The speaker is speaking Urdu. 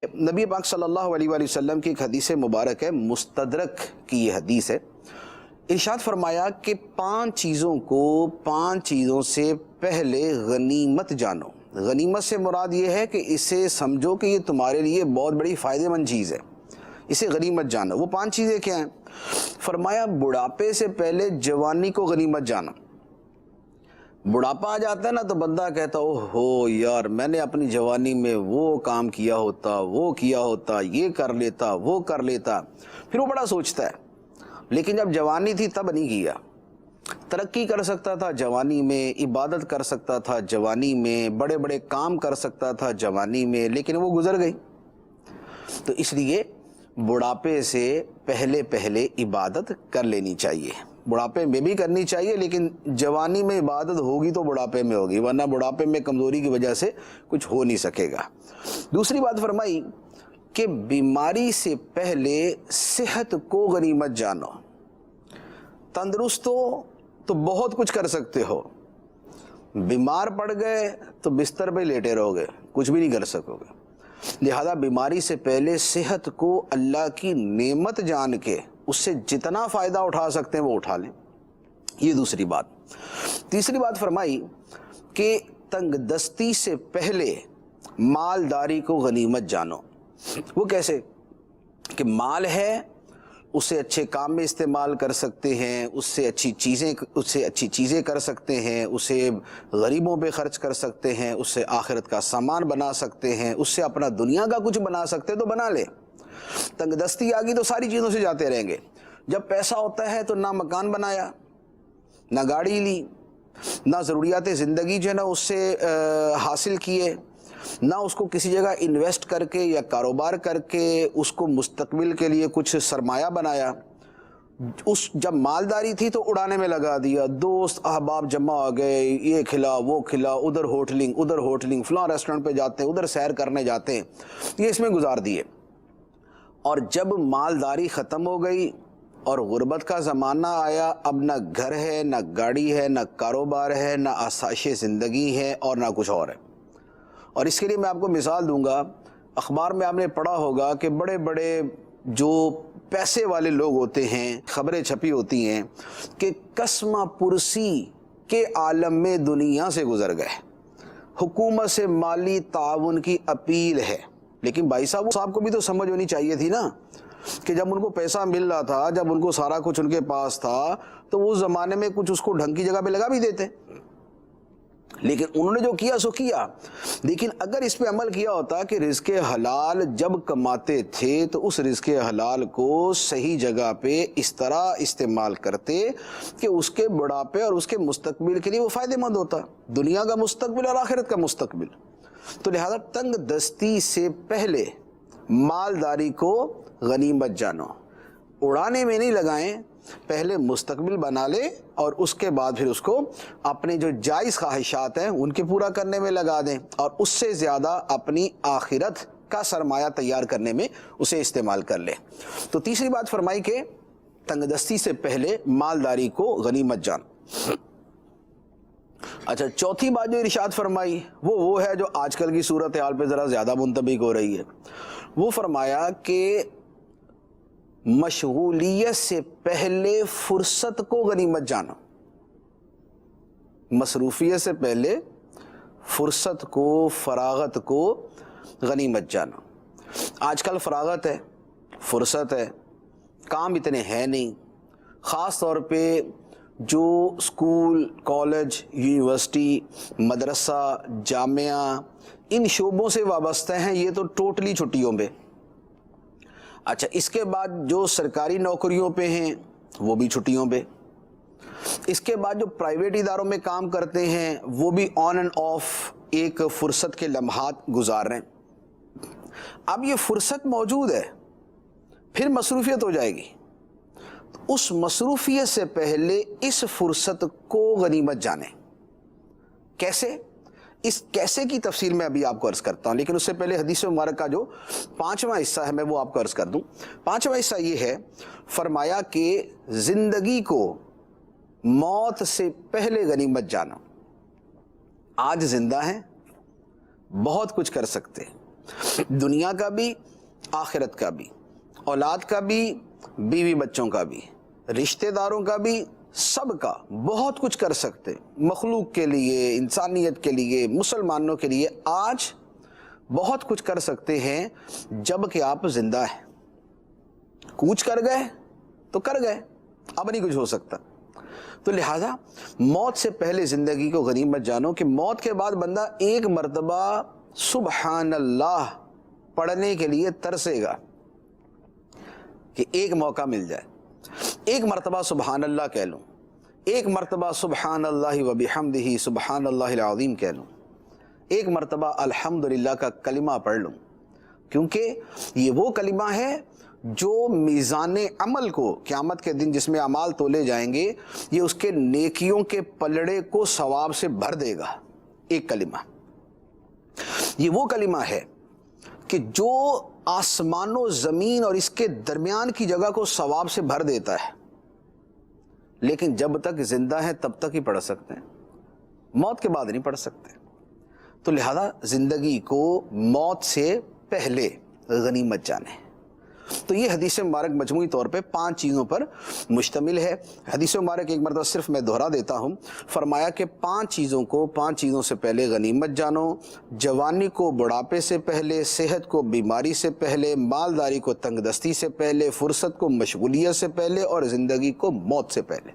نبی پاک صلی اللہ علیہ وآلہ وسلم کی ایک حدیث مبارک ہے، مستدرک کی یہ حدیث ہے۔ ارشاد فرمایا کہ 5 چیزوں سے پہلے غنیمت جانو۔ غنیمت سے مراد یہ ہے کہ اسے سمجھو کہ یہ تمہارے لیے بہت بڑی فائدہ مند چیز ہے، اسے غنیمت جانو۔ وہ 5 چیزیں کیا ہیں؟ فرمایا بڑھاپے سے پہلے جوانی کو غنیمت جانا۔ بڑھاپا آ جاتا ہے نا تو بندہ کہتا اوہ ہو یار، میں نے اپنی جوانی میں وہ کام کیا ہوتا، وہ کیا ہوتا، یہ کر لیتا، وہ کر لیتا، پھر وہ بڑا سوچتا ہے۔ لیکن جب جوانی تھی تب نہیں کیا۔ ترقی کر سکتا تھا جوانی میں، عبادت کر سکتا تھا جوانی میں، بڑے بڑے کام کر سکتا تھا جوانی میں، لیکن وہ گزر گئی۔ تو اس لیے بڑھاپے سے پہلے عبادت کر لینی چاہیے۔ بڑھاپے میں بھی کرنی چاہیے، لیکن جوانی میں عبادت ہوگی تو بڑھاپے میں ہوگی، ورنہ بڑھاپے میں کمزوری کی وجہ سے کچھ ہو نہیں سکے گا۔ دوسری بات فرمائی کہ بیماری سے پہلے صحت کو غنیمت جانو۔ تندرست ہو تو بہت کچھ کر سکتے ہو، بیمار پڑ گئے تو بستر پہ لیٹے رہو گے، کچھ بھی نہیں کر سکو گے۔ لہذا بیماری سے پہلے صحت کو اللہ کی نعمت جان کے اس سے جتنا فائدہ اٹھا سکتے ہیں وہ اٹھا لیں، یہ دوسری بات۔ تیسری بات فرمائی کہ تنگ دستی سے پہلے مالداری کو غنیمت جانو۔ وہ کیسے؟ کہ مال ہے، اسے اچھے کام میں استعمال کر سکتے ہیں، اس سے اچھی چیزیں کر سکتے ہیں، اسے غریبوں پہ خرچ کر سکتے ہیں، اس سے آخرت کا سامان بنا سکتے ہیں، اس سے اپنا دنیا کا کچھ بنا سکتے ہیں تو بنا لے۔ تنگ دستی آ گئی تو ساری چیزوں سے جاتے رہیں گے۔ جب پیسہ ہوتا ہے تو نہ مکان بنایا، نہ گاڑی لی، نہ ضروریات زندگی جو ہے نا اس سے حاصل کیے، نہ اس کو کسی جگہ انویسٹ کر کے یا کاروبار کر کے اس کو مستقبل کے لیے کچھ سرمایہ بنایا۔ جب مالداری تھی تو اڑانے میں لگا دیا، دوست احباب جمع ہو گئے، یہ کھلا وہ کھلا، ادھر ہوٹلنگ، فلاں ریسٹورنٹ پہ جاتے ہیں، ادھر سیر کرنے جاتے ہیں، یہ اس میں گزار دیے۔ اور جب مالداری ختم ہو گئی اور غربت کا زمانہ آیا، اب نہ گھر ہے، نہ گاڑی ہے، نہ کاروبار ہے، نہ آسائش زندگی ہے اور نہ کچھ اور ہے۔ اور اس کے لیے میں آپ کو مثال دوں گا، اخبار میں آپ نے پڑھا ہوگا کہ بڑے بڑے جو پیسے والے لوگ ہوتے ہیں، خبریں چھپی ہوتی ہیں کہ قسمہ پرسی کے عالم میں دنیا سے گزر گئے، حکومت سے مالی تعاون کی اپیل ہے۔ لیکن بھائی صاحب کو بھی تو سمجھ ہونی چاہیے تھی نا کہ جب ان کو پیسہ مل رہا تھا، جب ان کو سارا کچھ ان کے پاس تھا تو اس زمانے میں کچھ اس کو ڈھنگ کی جگہ پہ لگا بھی دیتے، لیکن انہوں نے جو کیا سو کیا۔ لیکن اگر اس پہ عمل کیا ہوتا کہ رزق حلال جب کماتے تھے تو اس رزق حلال کو صحیح جگہ پہ اس طرح استعمال کرتے کہ اس کے بڑھاپے اور اس کے مستقبل کے لیے وہ فائدہ مند ہوتا، دنیا کا مستقبل اور آخرت کا مستقبل۔ تو لہذا تنگ دستی سے پہلے مالداری کو غنیمت جانو، اڑانے میں نہیں لگائیں، پہلے مستقبل بنا لے اور اس کے بعد پھر اس کو اپنے جو جائز خواہشات ہیں ان کے پورا کرنے میں لگا دیں، اور اس سے زیادہ اپنی آخرت کا سرمایہ تیار کرنے میں اسے استعمال کر لیں۔ تو تیسری بات فرمائی کہ تنگ دستی سے پہلے مالداری کو غنیمت جان۔ اچھا، چوتھی بات جو ارشاد فرمائی وہ ہے جو آج کل کی صورتحال پہ ذرا زیادہ منطبق ہو رہی ہے۔ وہ فرمایا کہ مشغولیت سے پہلے فرصت کو غنیمت جانا۔ مصروفیت سے پہلے فرصت کو، فراغت کو غنیمت جانا۔ آج کل فراغت ہے، فرصت ہے، کام اتنے ہیں نہیں، خاص طور پہ جو اسکول، کالج، یونیورسٹی، مدرسہ، جامعہ ان شعبوں سے وابستہ ہیں، یہ تو ٹوٹلی چھٹیوں پہ۔ اچھا، اس کے بعد جو سرکاری نوکریوں پہ ہیں وہ بھی چھٹیوں پہ، اس کے بعد جو پرائیویٹ اداروں میں کام کرتے ہیں وہ بھی آن اینڈ آف ایک فرصت کے لمحات گزار رہے ہیں۔ اب یہ فرصت موجود ہے، پھر مصروفیت ہو جائے گی، اس مصروفیت سے پہلے اس فرصت کو غنیمت جانیں۔ کیسے؟ اس کیسے کی تفصیل میں ابھی آپ کو عرض کرتا ہوں، لیکن اس سے پہلے حدیث مبارک کا جو 5واں حصہ ہے میں وہ آپ کو عرض کر دوں۔ 5واں حصہ یہ ہے، فرمایا کہ زندگی کو موت سے پہلے غنیمت جانا۔ آج زندہ ہیں، بہت کچھ کر سکتے ہیں، دنیا کا بھی، آخرت کا بھی، اولاد کا بھی، بیوی بچوں کا بھی، رشتہ داروں کا بھی، سب کا بہت کچھ کر سکتے، مخلوق کے لیے، انسانیت کے لیے، مسلمانوں کے لیے آج بہت کچھ کر سکتے ہیں جب کہ آپ زندہ ہیں۔ کوچ کر گئے تو کر گئے، اب نہیں کچھ ہو سکتا۔ تو لہٰذا موت سے پہلے زندگی کو غنیمت جانو کہ موت کے بعد بندہ ایک مرتبہ سبحان اللہ پڑھنے کے لیے ترسے گا کہ ایک موقع مل جائے، ایک مرتبہ سبحان اللہ کہہ لوں، ایک مرتبہ سبحان اللہ وبحمدہ سبحان اللہ العظیم کہہ لوں، ایک مرتبہ الحمدللہ کا کلمہ پڑھ لوں، کیونکہ یہ وہ کلمہ ہے جو میزان عمل کو قیامت کے دن جس میں اعمال تولے جائیں گے، یہ اس کے نیکیوں کے پلڑے کو ثواب سے بھر دے گا۔ ایک کلمہ، یہ وہ کلمہ ہے کہ جو آسمان و زمین اور اس کے درمیان کی جگہ کو ثواب سے بھر دیتا ہے، لیکن جب تک زندہ ہیں تب تک ہی پڑھ سکتے ہیں، موت کے بعد نہیں پڑھ سکتے۔ تو لہذا زندگی کو موت سے پہلے غنیمت جانیں۔ تو یہ حدیث مبارک مجموعی طور پہ 5 چیزوں پر مشتمل ہے۔ حدیث مبارک ایک مرتبہ صرف میں دہرا دیتا ہوں، فرمایا کہ 5 چیزوں سے پہلے غنیمت جانو، جوانی کو بڑھاپے سے پہلے، صحت کو بیماری سے پہلے، مالداری کو تنگ دستی سے پہلے، فرصت کو مشغولیت سے پہلے، اور زندگی کو موت سے پہلے۔